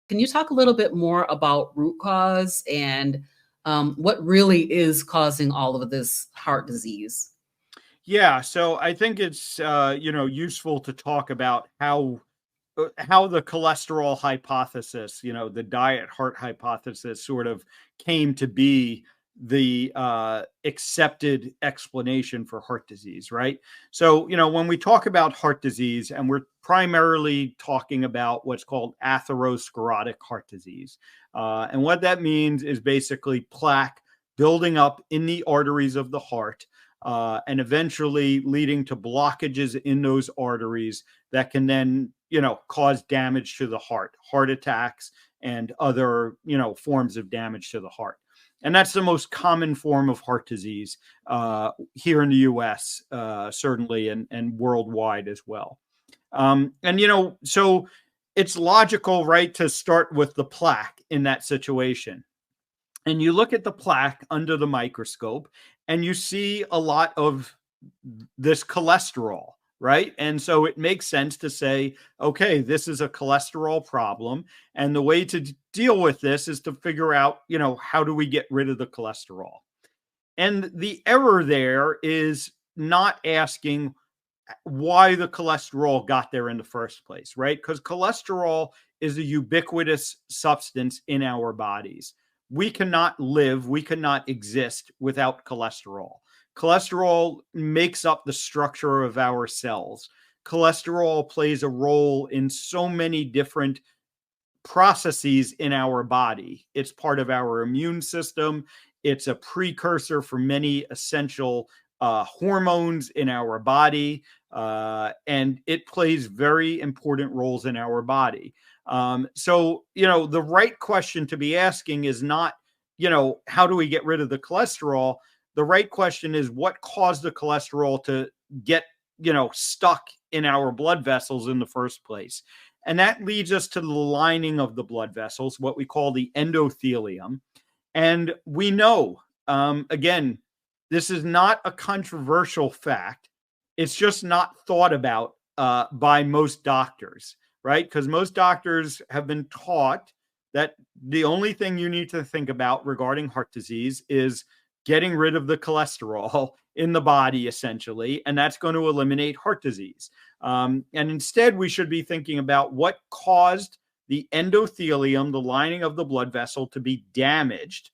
Can you talk a little bit more about root cause and what really is causing all of this heart disease? Yeah, so I think it's useful to talk about how the cholesterol hypothesis, the diet heart hypothesis, sort of came to be the accepted explanation for heart disease, right? So, when we talk about heart disease, and we're primarily talking about what's called atherosclerotic heart disease. And what that means is basically plaque building up in the arteries of the heart, and eventually leading to blockages in those arteries that can then, cause damage to the heart attacks, and other, forms of damage to the heart. And that's the most common form of heart disease here in the US, certainly, and worldwide as well. So it's logical, right, to start with the plaque in that situation. And you look at the plaque under the microscope, and you see a lot of this cholesterol, right? And so it makes sense to say, okay, this is a cholesterol problem. And the way to deal with this is to figure out, how do we get rid of the cholesterol? And the error there is not asking why the cholesterol got there in the first place, right? Because cholesterol is a ubiquitous substance in our bodies. We cannot live, we cannot exist without cholesterol. Cholesterol makes up the structure of our cells. Cholesterol plays a role in so many different processes in our body. It's part of our immune system. It's a precursor for many essential hormones in our body, and it plays very important roles in our body. So, the right question to be asking is not, how do we get rid of the cholesterol? The right question is, what caused the cholesterol to get, stuck in our blood vessels in the first place? And that leads us to the lining of the blood vessels, what we call the endothelium. And we know, again, this is not a controversial fact. It's just not thought about by most doctors, right? Because most doctors have been taught that the only thing you need to think about regarding heart disease is getting rid of the cholesterol in the body, essentially, and that's going to eliminate heart disease. And instead, we should be thinking about what caused the endothelium, the lining of the blood vessel, to be damaged,